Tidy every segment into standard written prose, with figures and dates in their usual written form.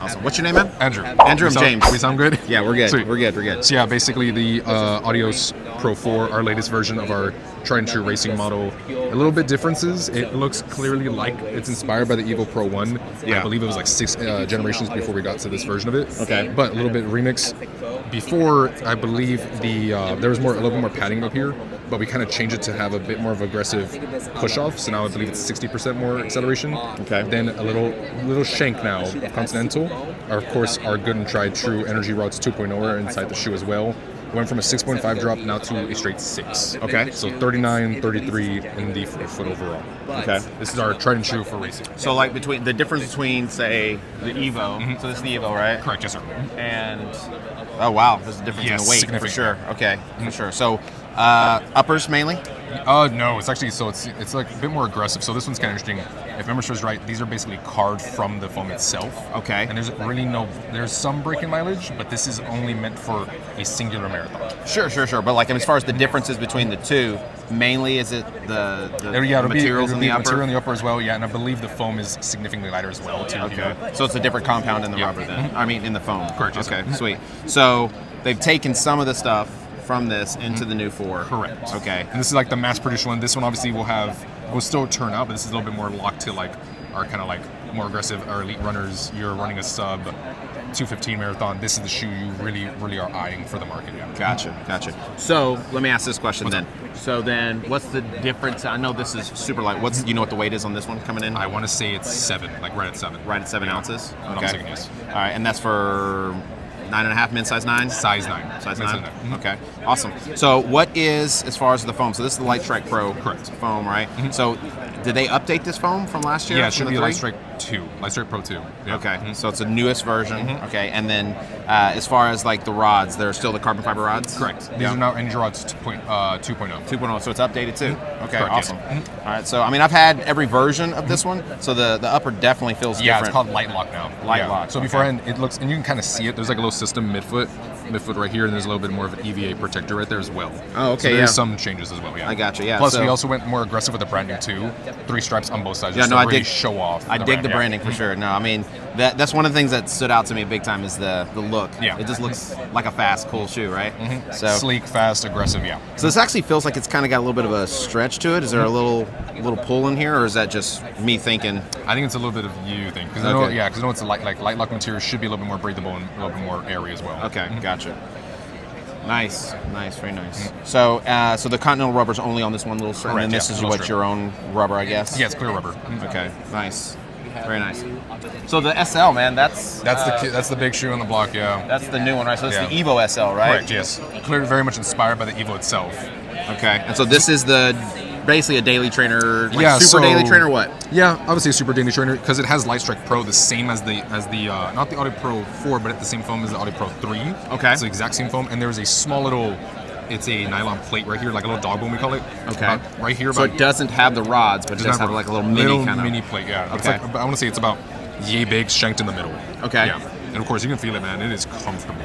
Awesome. What's your name, man? Andrew. Andrew and James. We sound good? Yeah, we're good. Sweet. We're good. So yeah, basically the Audios Pro 4, our latest version of our tried and true racing model. A little bit differences. It looks clearly like it's inspired by the Evo Pro 1. Yeah. I believe it was like 6 generations before we got to this version of it. Okay. But a little bit remix. Before, I believe there was a little bit more padding up here, but we kind of changed it to have a bit more of aggressive push off. So now I believe it's 60% more acceleration. Okay. Then a little shank now of Continental. Of course, our good and tried true Energy Rods 2.0 are inside the shoe as well. Went from a 6.5 drop now to a straight 6. Okay. So 39, 33 in the foot overall. Okay. This is our tried and true for racing. So, like, between the difference between, say, the Evo. So this is the Evo, right? Correct, yes, sir. And oh wow, there's a difference in Yes, the weight for significant. sure. Okay, for sure. So uppers mainly. No, it's actually it's like a bit more aggressive. So this one's kind of interesting. If memory serves right, these are basically carved from the foam itself. Okay. And there's some braking mileage, but this is only meant for a singular marathon. Sure. But like, as far as the differences between the two, mainly is it the materials in the upper? Material in the upper as well. Yeah, and I believe the foam is significantly lighter as well too. Okay. So it's a different compound in the rubber then. I mean, in the foam. Correct, yes, Okay. sir. Sweet. So they've taken some of the stuff from this into the new 4. Correct. Okay. And this is like the mass-produced one. This one obviously will still turn out, but this is a little bit more locked to like our kind of like more aggressive or elite runners. You're running a sub 2:15 marathon. This is the shoe you really are eyeing for the market. Yeah. Gotcha. So let me ask this question then. So then, what's the difference? I know this is super light. You know what the weight is on this one coming in? I want to say it's 7, like right at 7. Right at 7 ounces. I'm Okay. saying yes. All right, and that's for 9.5 men's size 9. Size 9. Size Men's 9. Mhm. Okay, awesome. So what is, as far as the foam? So this is the Light Strike Pro. Correct. Foam, right? So did they update this foam from last year? Yeah, it should from be the a Light 3? Strike 2. Light Strike Pro 2. Yeah. Okay, so it's the newest version. Okay, and then as far as like the rods, they're still the carbon fiber rods? Correct. These are now Energy Rods 2.0. 2.0, so it's updated too? Okay, Correct, yes. awesome. All right, so I mean, I've had every version of this one, so the upper definitely feels Yeah, different. it's called Light Lock now. Light Lock, So okay. beforehand, it looks, and you can kind of see it. There's like a little system midfoot right here, and there's a little bit more of an EVA protector right there as well. Oh, okay, So yeah. there's some changes as well. Yeah. I gotcha, yeah, Plus, so- we also went more aggressive with the branding too. 3 stripes on both sides. Yeah, just no, to I really dig- show off. I dig the brand, branding for sure. No, I mean that's one of the things that stood out to me big time is the look. Yeah. It just looks like a fast, cool shoe, right? So Sleek, fast, aggressive. Yeah. so this actually feels like it's kind of got a little bit of a stretch to it. Is there a little pull in here, or is that just me thinking? I think it's a little bit of you thing because Okay. I know it's a light lock material should be a little bit more breathable and a little bit more airy as well. Okay, gotcha. Nice, very nice. So so the Continental rubber's only on this one little strip, and then Correct, this yeah, is little what strip. your own rubber, I guess. Yeah, it's clear rubber. Okay, nice, very nice. So the SL, man, that's That's the big shoe on the block. Yeah. that's the new one, right? So it's Yeah. the Evo SL, right? Correct. Yes. Clearly, very much inspired by the Evo itself. Okay, and so this is basically a daily trainer, like Yeah, super so- daily trainer. What? Yeah, obviously a super daily trainer because it has Light Strike Pro, the same as the not the Audi Pro 4, but the same foam as the Audi Pro 3. Okay. It's the exact same foam, and there's a small little, it's a nylon plate right here, like a little dog bone we call it. Okay. About right here. So about it doesn't have the rods, but it does doesn't have like a little mini kind of. mini plate. Yeah. It's Okay. like, I want to say it's about yay big, shanked in the middle. Okay. Yeah. And of course you can feel it, man. It is comfortable.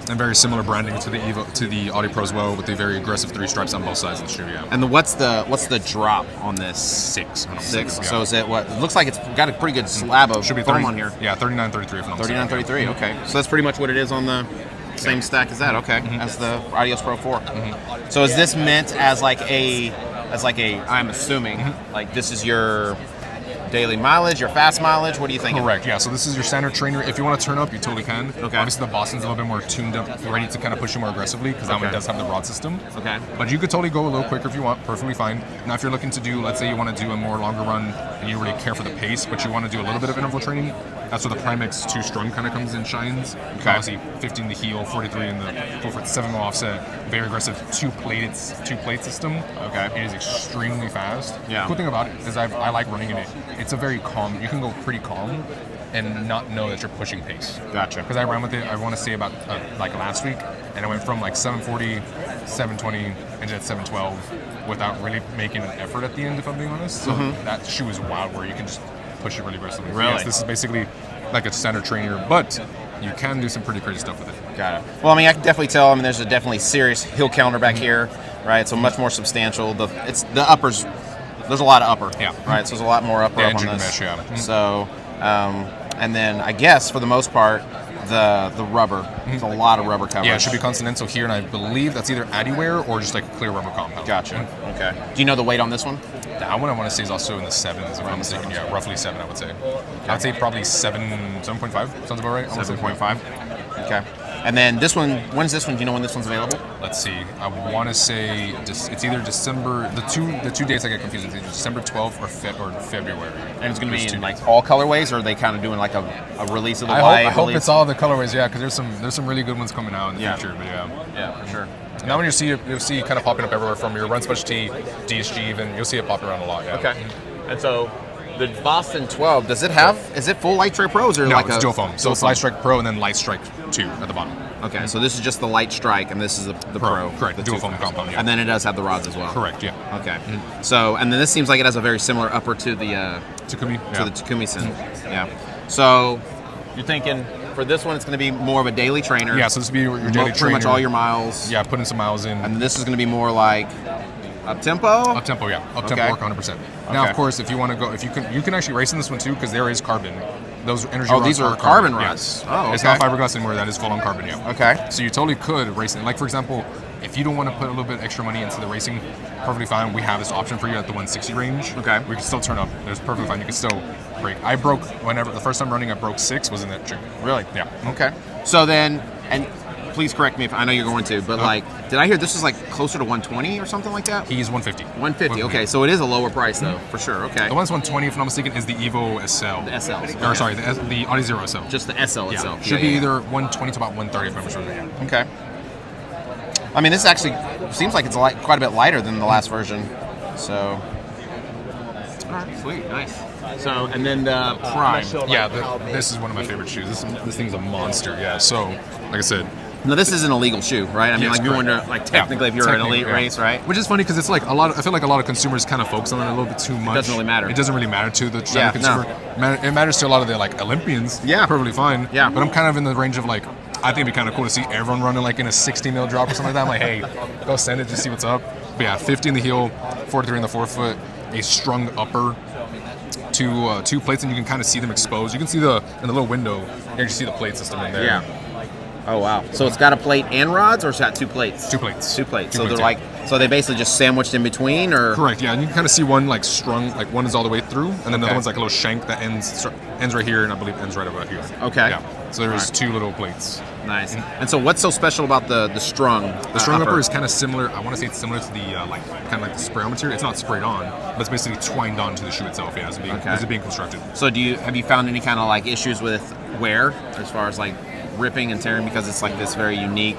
And very similar branding to the Audi Pro as well, with the very aggressive 3 stripes on both sides of the shoe. Yeah. And what's the drop on this? 6. 6. Yeah. So is it what? It looks like it's got a pretty good slab of Should be foam 30, on here. Yeah, 39.33 if I'm not mistaken. 39.33. Okay. So that's pretty much what it is on the same stack as that. Okay. As the Adios Pro 4. So is this meant as like a I'm assuming like this is your daily mileage, your fast mileage? What do you think? Correct, yeah. So this is your standard trainer. If you want to turn up, you totally can. Okay. Obviously, the Boston's a little bit more tuned up, ready to kind of push you more aggressively because that one Okay. does have the rod system. Okay. But you could totally go a little quicker if you want. Perfectly fine. Now, if you're looking to do, let's say you want to do a more longer run and you really care for the pace, but you want to do a little bit of interval training, that's where the Primex 2 Strung kind of comes in shines. Okay. Obviously, 15 the heel, 43 in the 4-foot 7 offset. Very aggressive two plate system. Okay. It is extremely fast. Yeah. Cool thing about it is I like running in it. It's a very calm. You can go pretty calm and not know that you're pushing pace. Gotcha. Because I ran with it, I want to say about like last week, and I went from like 740, 720, and at 712 without really making an effort at the end, if I'm being honest. So that shoe is wild where you can just push it really aggressively. Really? Yes, this is basically like a standard trainer, but you can do some pretty crazy stuff with it. Got it. Well, I mean, I can definitely tell. I mean, there's a definitely serious heel counter back here, right? So much more substantial. The uppers. There's a lot of upper. Yeah. Right. So there's a lot more upper Yeah, up on engine this. mesh, yeah. So And then I guess for the most part, the rubber. There's a lot of rubber coverage. Yeah, it should be Continental here, and I believe that's either Adiwear or just like a clear rubber compound. Gotcha. Okay. Do you know the weight on this one? That one I want to say is also in the 7s, if I'm not mistaken. Yeah, roughly 7, I would say. I'd say probably 7.5. Sounds about right? 7.5. Okay. And then this one, when's this one? Do you know when this one's available? Let's see. I want to say it's either December. The two dates I get confused. It's either December 12th or February. And it's going to be in like all colorways, or are they kind of doing like a release of the white? I hope it's all the colorways. Yeah, because there's some really good ones coming out in the future. But yeah, for sure. Now when you'll see kind of popping up everywhere from your Run Specialty, DSG, even you'll see it popping around a lot. Yeah. Okay. And so the Boston 12, is it full Light Strike Pros or no, like it's dual foam. So it's Light Strike Pro and then Light Strike 2 at the bottom. Okay, so this is just the Light Strike, and this is the Pro. Correct, the dual foam compound, yeah. And then it does have the rods as well. Correct, yeah. Okay. So, and then this seems like it has a very similar upper to the Takumi. to the Takumi Sen. Yeah. So, you're thinking for this one, it's going to be more of a daily trainer. Yeah, so this would be your daily trainer. Pretty much all your miles. Yeah, putting some miles in. And this is going to be more like up-tempo? Up-tempo, yeah. Up-tempo work 100%. Now, Okay. of course, if you want to go, you can actually race in this one too, because there is carbon. Those energy Oh, rods these are carbon rods. Yes. Oh, It's okay. not fiberglass anymore. That is full-on carbon, yeah. Okay. So you totally could race it. Like, for example, if you don't want to put a little bit extra money into the racing, perfectly fine. We have this option for you at the 160 range. Okay. We can still turn up. It's perfectly fine. You can still brake. I broke, the first time running, I broke 6 was in that trick. Really? Yeah. Okay. So then, and please correct me if I know you're going to, but like, did I hear this is like closer to 120 or something like that? He's 150. 150. Okay, so it is a lower price though, for sure. Okay. The one's 120, if I'm not mistaken, is the Evo SL. The SLs. Or sorry, the Audi Zero SL. Just the SL Yeah. itself. Should be either 120 to about 130 if I'm sure. Yeah. Okay. I mean, this actually seems like it's quite a bit lighter than the last version. So. All right. Sweet. Nice. So, and then the Prime. Yeah, this is one of my favorite shoes. This thing's a monster. Yeah. So, like I said. No, this is an illegal shoe, right? I mean, Yes, like you correct. wonder, like technically, if you're in an elite race, right? Which is funny because it's like I feel like a lot of consumers kind of focus on it a little bit too much. It doesn't really matter. It doesn't really matter to the standard consumer. It matters to a lot of the like Olympians. Yeah. Perfectly fine. Yeah. But I'm kind of in the range of like, I think it'd be kind of cool to see everyone running like in a 60 mil drop or something like that. I'm like, hey, go send it, just see what's up. But yeah, 50 in the heel, 43 in the forefoot, a strung upper. Two plates, and you can kind of see them exposed. You can see in the little window. You can see the plate system in there. Yeah. Oh wow! So it's got a plate and rods, or it's got 2 plates? 2 plates. 2 plates. Two So plates, they're yeah. like, so they basically just sandwiched in between, or Correct. Yeah, and you can kind of see one like strung, like one is all the way through, and then the Okay. other one's like a little shank that ends right here, and I believe ends right about here. Okay. Yeah. So there's 2 little plates. Nice. And so, what's so special about the strung? The strung upper is kind of similar. I want to say it's similar to the like kind of like the spray on material. It's not sprayed on, but it's basically twined onto the shoe itself. Yeah, as it being constructed. So, have you found any kind of like issues with wear as far as like ripping and tearing, because it's like this very unique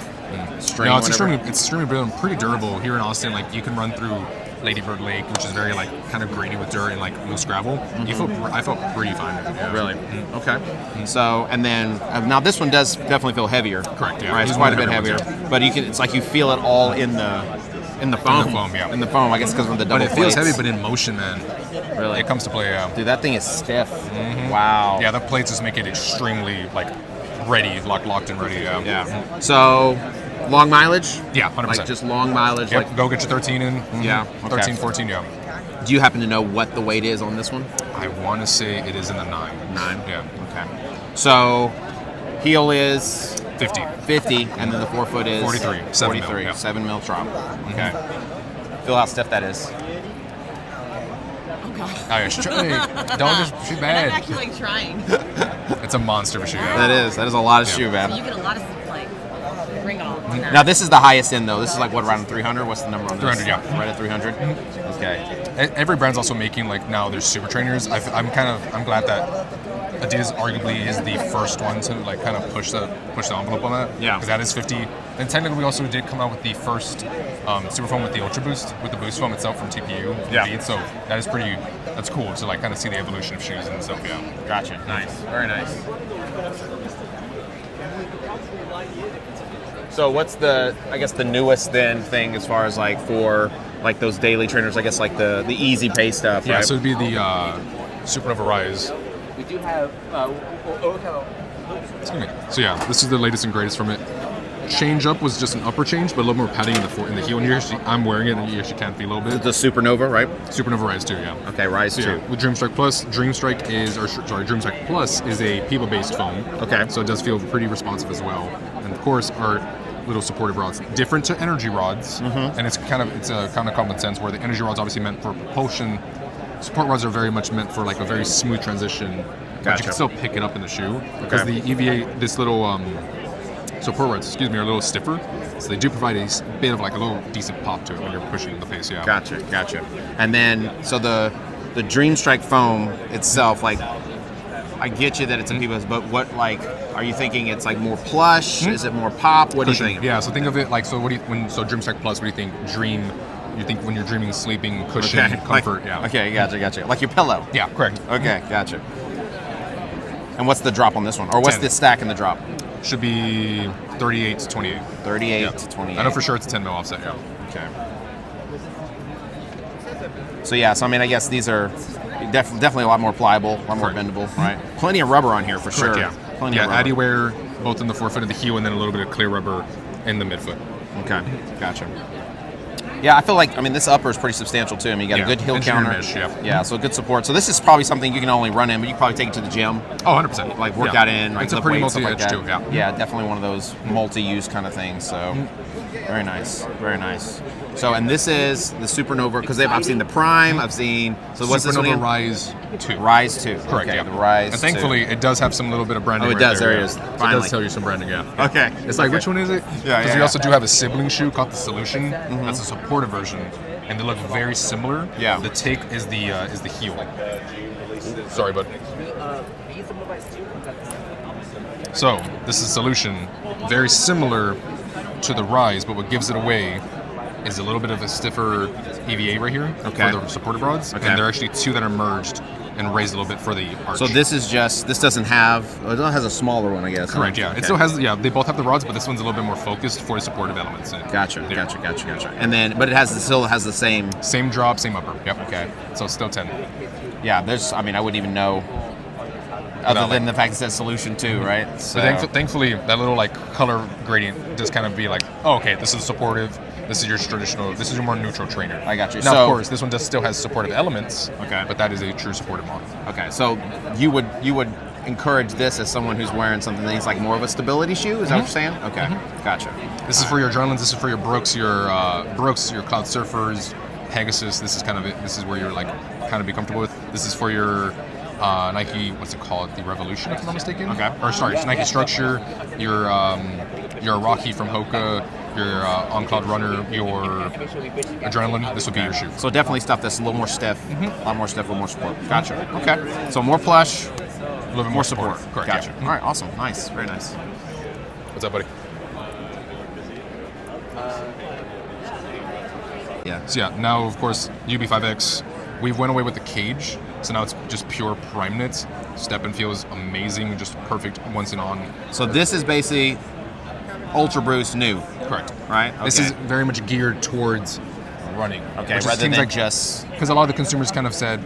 string? No, it's extremely brilliant, pretty durable. Here in Austin, like you can run through Lady Bird Lake, which is very like kind of grainy with dirt and like loose gravel. I felt pretty fine. Yeah. Really? Okay. So, and then now this one does definitely feel heavier. Correct. Yeah. Right, it's quite a bit heavier, but it's like you feel it all in the foam. In the foam, yeah. In the foam, I guess because of the double. But it feels plates. heavy, but in motion, man. Really, It comes to play. Yeah. dude, that thing is stiff. Wow. Yeah, the plates just make it extremely like ready, locked and ready. Yeah. Yeah. So, long mileage? Yeah, 100%. Like just long mileage. Yep, Like, go get your 13 in. Yeah, okay. 13, 14, yeah. do you happen to know what the weight is on this one? I want to say it is in the 9. 9. Yeah. Okay. So, heel is 50. 50, and then the forefoot is 43. 7 mil, 43. yeah. 7 mil drop. Okay. Feel how stiff that is. Oh god. Oh, yeah, don't just shoot I'm bad. actually like trying. It's a monster for shoe. That is a lot of Yeah. shoe, You man. get a lot of like bring it on. Now this is the highest end though. This is like what, around 300? What's the number on this? 300, yeah. Right at 300. Okay. Every brand's also making like now there's super trainers. I'm glad that Adidas arguably is the first one to like kind of push the envelope on that. Yeah. Because that is 50. And technically we also did come out with the first super foam with the Ultra Boost, with the boost foam itself from TPU. Yeah. Beat. So that's cool to like kind of see the evolution of shoes and stuff. Yeah. Gotcha. Nice. Very nice. So what's the newest then thing as far as like for like those daily trainers? I guess like the easy pay stuff. Yeah. Right? So it'd be the Supernova Rise. We do have Excuse me. So yeah, this is the latest and greatest from it. change up was just an upper change, but a little more padding in the heel. And I'm wearing it, and you actually can feel a little bit. The Supernova, right? Supernova Rise 2, yeah. Okay, Rise 2. Yeah, with Dreamstrike Plus, Dreamstrike Plus is a PIBA-based foam. Okay. So it does feel pretty responsive as well. And of course, our little supportive rods, different to energy rods, and it's kind of common sense where the energy rods obviously meant for propulsion. Support rods are very much meant for like a very smooth transition, but you can still pick it up in the shoe because the EVA, this little support rods, are a little stiffer, so they do provide a bit of like a little decent pop to it when you're pushing the pace. Yeah. Gotcha. And then so the Dreamstrike foam itself, like I get you that it's a PIBA, but what like are you thinking? It's like more plush? Is it more pop? What do you think? Yeah. So think of it like so. Dreamstrike Plus? What do you think? You think when you're dreaming, sleeping, cushion, comfort. Yeah. Okay, gotcha. Like your pillow. Yeah, correct. Okay, gotcha. And what's the drop on this one? Or what's 10. the stack in the drop? Should be 38 to 28. 38 to 28. I know for sure it's a 10 mil offset. Yeah. Okay. So I mean, I guess these are definitely a lot more pliable, a lot more bendable, right? Plenty of rubber on here for sure. Yeah. Plenty of rubber. ADIwear, both in the forefoot and the heel, and then a little bit of clear rubber in the midfoot. Okay, gotcha. Yeah, I feel like, this upper is pretty substantial too. I mean, you got a good heel counter. Mesh, yeah, so good support. So this is probably something you can only run in, but you can probably take it to the gym. Oh, 100%. Like work out in, like it's a lift pretty weights, multi-edge stuff like that. too, Yeah, definitely one of those multi-use kind of things. So very nice, very nice. So, and this is the Supernova, because I've seen the Prime, I've seen, so what's this one again? Rise 2. Rise 2. Correct, okay, yeah. the Rise And thankfully, 2. it does have some little bit of branding. Oh, it does. There it is. It Finally. does tell you some branding, yeah. Okay. It's like, which one is it? Yeah, Because we also do have a sibling shoe called the Solution. That's a supportive version, and they look very similar. Yeah. The take is the heel. Sorry, bud. So this is Solution, very similar to the Rise, but what gives it away is a little bit of a stiffer EVA right here for the supportive rods, and there are actually two that are merged and raised a little bit for the arch. So this doesn't have, it has a smaller one, I guess. Correct, yeah. Okay. It still has, they both have the rods, but this one's a little bit more focused for the supportive elements. Gotcha. And then, but still has the same. Same drop, same upper. Yep. Okay. So it's still 10. Yeah, I wouldn't even know, other than the fact it says Solution 2, right? So. But thankfully, that little color gradient just kind of be like, oh, okay, this is supportive. This is your traditional. This is your more neutral trainer. I got you. Now, of course, this one still has supportive elements. Okay. But that is a true supportive model. Okay. So you would encourage this as someone who's wearing something that's like more of a stability shoe? Is that what you're saying? Okay. Gotcha. This is for your adrenalines. This is for your Brooks, your Cloud Surfers, Pegasus. This is kind of it. This is where you're kind of be comfortable with. This is for your Nike. What's it called? The Revolution, if I'm not mistaken. Okay. Or sorry, Nike Structure. Your Rocky from Hoka. Your On Cloud Runner, your Adrenaline, this would be your shoe. So definitely stuff that's a little more stiff, a lot more stiff, a little more support. Gotcha. Okay. So more plush, a little bit more support. Correct. Gotcha. Yeah. All right. Awesome. Nice. Very nice. What's up, buddy? Yeah. So now, of course, UB5X, we've went away with the cage, so now it's just pure prime knit. Step and feels amazing, just perfect once and on. So this is basically Ultra Boost new. Correct. Right? Okay. This is very much geared towards running. Okay, rather than just... Because a lot of the consumers kind of said,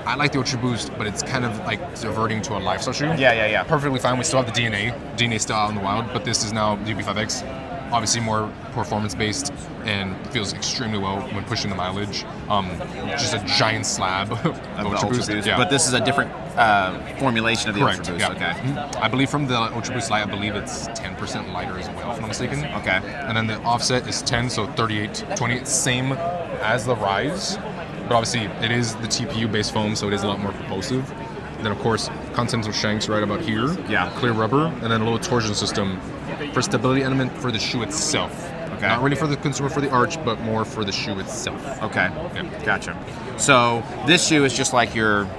I like the Ultra Boost, but it's kind of like diverting to a lifestyle shoe. Yeah. Perfectly fine. We still have the DNA. DNA still out in the wild, but this is now the UB5X. Obviously more performance-based and feels extremely well when pushing the mileage. Just a giant slab of Ultra Boost. Yeah. But this is a different formulation of the Correct. Ultra Boost. Yeah. Okay. I believe from the Ultra Boost Lite, I believe it's 10% lighter as well, if I'm not mistaken. Okay. And then the offset is 10, so 38, 28, same as the Rise. But obviously, it is the TPU-based foam, so it is a lot more propulsive. And then, of course, Continental shanks right about here. Yeah. Clear rubber, and then a little torsion system for stability element for the shoe itself. Okay. Not really for the consumer for the arch, but more for the shoe itself. Okay. Yeah. Gotcha. So this shoe is just like your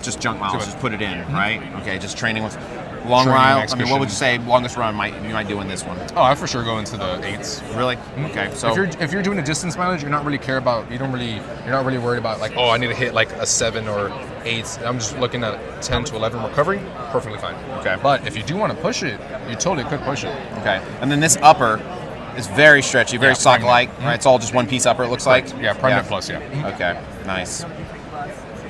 junk miles. Just put it in, right? Okay. Just training with long ride. I mean, what would you say longest run you might do in this one? Oh, I for sure go into the 8s. Really? Okay. So if you're doing a distance mileage, you're not really worried about like, oh, I need to hit like a 7 or 8. I'm just looking at 10 to 11 recovery. Perfectly fine. Okay. But if you do want to push it, you totally could push it. Okay. And then this upper is very stretchy, very sock-like. Right? It's all just one piece upper. It looks like. Yeah. Prime Knit Plus. Yeah. Okay. Nice.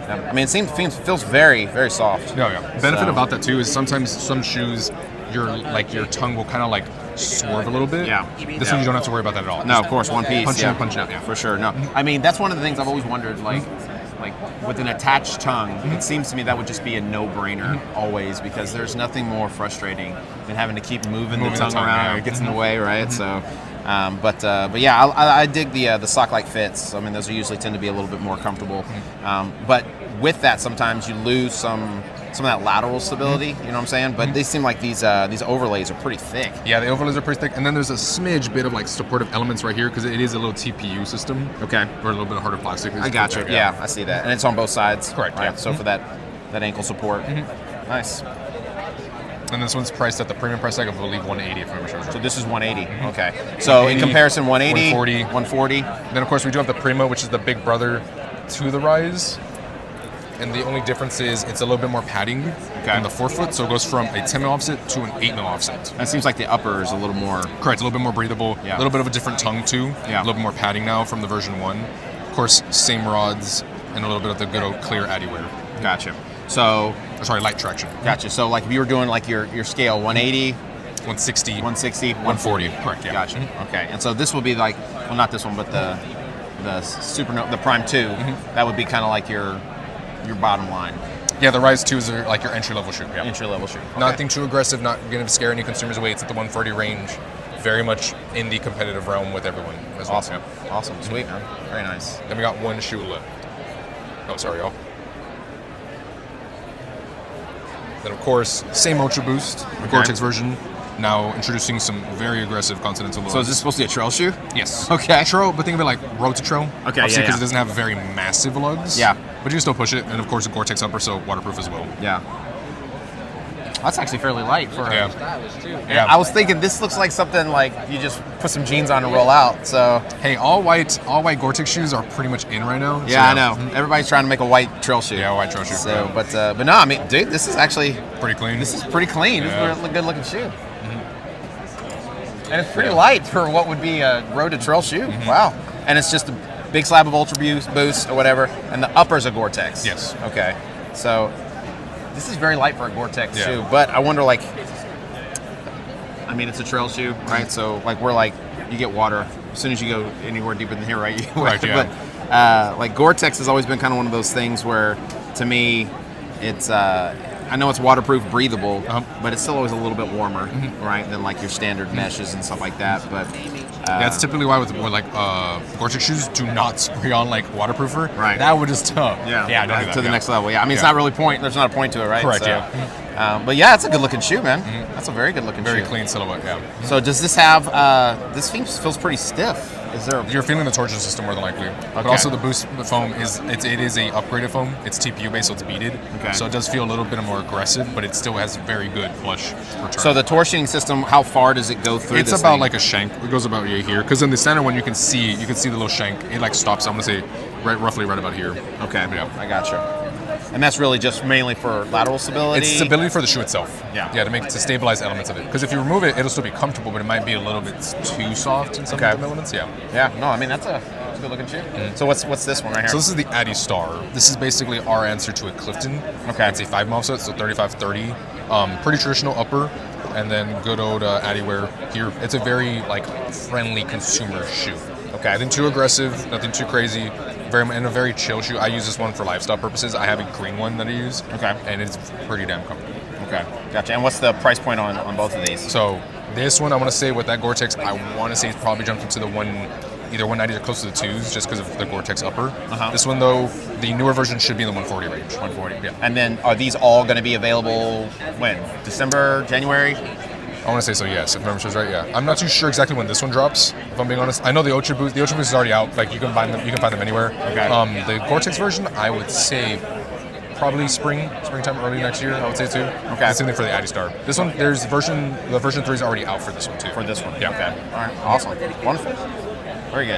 I mean, it feels very, very soft. No, yeah. Benefit about that too is sometimes some shoes, your tongue will kind of like swerve a little bit. Yeah. This one you don't have to worry about that at all. No, of course, one piece. Punch yeah. in, punch out. Yeah. For sure. No, I mean that's one of the things I've always wondered. Like with an attached tongue, it seems to me that would just be a no-brainer always, because there's nothing more frustrating than having to keep moving the tongue around, yeah. or it gets in the way, right? So. But yeah, I dig the sock-like fits. I mean, those usually tend to be a little bit more comfortable. But with that, sometimes you lose some of that lateral stability. You know what I'm saying? But they seem like these overlays are pretty thick. Yeah, the overlays are pretty thick, and then there's a smidge bit of like supportive elements right here because it is a little TPU system. Okay. Or a little bit of harder plastic. I got you. Yeah, I see that, and it's on both sides. Correct. Right? Yeah. So for that ankle support, nice. And this one's priced at the premium price tag of, I believe, 180 if I remember correctly. So this is 180. Okay. So in comparison, 180, 140. 140. Then, of course, we do have the Prima, which is the big brother to the Rise. And the only difference is it's a little bit more padding on the forefoot. So it goes from a 10 mil offset to an 8 mil offset. And it seems like the upper is a little more... Correct. A little bit more breathable. Yeah. A little bit of a different tongue, too. Yeah. A little bit more padding now from the version 1. Of course, same rods and a little bit of the good old clear ADIDAS. Gotcha. So... Sorry, light traction. Gotcha. So like if you were doing like your scale, 180... 160. 160, 140. Correct, yeah. Gotcha. Okay. And so this will be like, well, not this one, but the the Prime 2, that would be kind of like your bottom line. Yeah, the Rise 2s are like your entry-level shoe. Yeah. Entry-level shoe. Okay. Nothing too aggressive, not going to scare any consumers away. It's at the 140 range. Very much in the competitive realm with everyone as well. Awesome. Awesome. Sweet, man. Very nice. Then we got one shoe left. Oh, sorry, y'all. Then, of course, same Ultra Boost, the Gore-Tex version. Now introducing some very aggressive Continental lugs. So is this supposed to be a trail shoe? Yes. Okay. Trail, but think of it like road to trail. Okay, Obviously, yeah, because it doesn't have very massive lugs. Yeah. But you can still push it, and of course, a Gore-Tex upper, so waterproof as well. Yeah. That's actually fairly light for Yeah. I was thinking this looks like something like you just put some jeans on and roll out. So Hey, all white Gore-Tex shoes are pretty much in right now. yeah, I know. Everybody's trying to make a white trail shoe. Yeah, white trail shoe. So, but no, I mean, dude, this is actually pretty clean. This is pretty clean. Yeah. This is a good looking shoe. And it's pretty light for what would be a road to trail shoe. Wow. And it's just a big slab of Ultra Boost or whatever, and the upper's a Gore-Tex. Yes. Okay. So this is very light for a Gore-Tex Yeah. shoe, but I wonder, like, I mean, it's a trail shoe, right? So like we're like, you get water as soon as you go anywhere deeper than here, right? Right, yeah. But like Gore-Tex has always been kind of one of those things where, to me, it's I know it's waterproof, breathable, but it's still always a little bit warmer, right, than like your standard meshes and stuff like that. But that's typically why with like Gore-Tex shoes do not spray on like waterproofer. Right. That would just tough. yeah, don't do that. to the next level. Yeah, I mean, it's not really there's not a point to it, right? Correct. So, Yeah. but yeah, it's a good looking shoe, man. That's a very good looking shoe. Very clean silhouette. Yeah. So does this have? This feels pretty stiff. Is there? You're feeling the torsion system more than likely, but Okay. also the Boost foam is it is a upgraded foam. It's TPU based, so it's beaded. Okay. So it does feel a little bit more aggressive, but it still has very good flush return. So the torsioning system, how far does it go through? It's this about thing? like a shank. It goes about here, because in the center one you can see the little shank. It like stops. I'm gonna say roughly right about here. Okay, Yeah. I gotcha. And that's really just mainly for lateral stability. It's stability for the shoe itself. Yeah. Yeah, to stabilize elements of it. Because if you remove it, it'll still be comfortable, but it might be a little bit too soft in some of the elements. Yeah. Yeah. No, I mean that's a good looking shoe. So what's this one right here? So this is the Addy Star. This is basically our answer to a Clifton. Okay. It's a 5 mil offset, so 35-30. Pretty traditional upper, and then good old Addy wear here. It's a very like friendly consumer shoe. Okay. Nothing too aggressive, nothing too crazy. And a very chill shoe. I use this one for lifestyle purposes. I have a green one that I use. Okay. And it's pretty damn comfortable. Okay, gotcha. And what's the price point on both of these? So this one, I want to say with that Gore-Tex, I want to say it's probably jumped into the either 190 or close to the 2s, just because of the Gore-Tex upper. This one though, the newer version should be in the 140 range. 140. Yeah. And then are these all going to be available when? December, January? I want to say so, yes. If memory serves right, yeah. I'm not too sure exactly when this one drops. If I'm being honest, I know the Ultra Boost. The Ultra Boost is already out. Like you can find them anywhere. Okay. The Gore-Tex version, I would say probably springtime, early next year. I would say too. Okay. Same thing for the Addy Star. This one, the version 3 is already out for this one too. For this one. Yeah. Okay. All right. Awesome. Wonderful. Very good.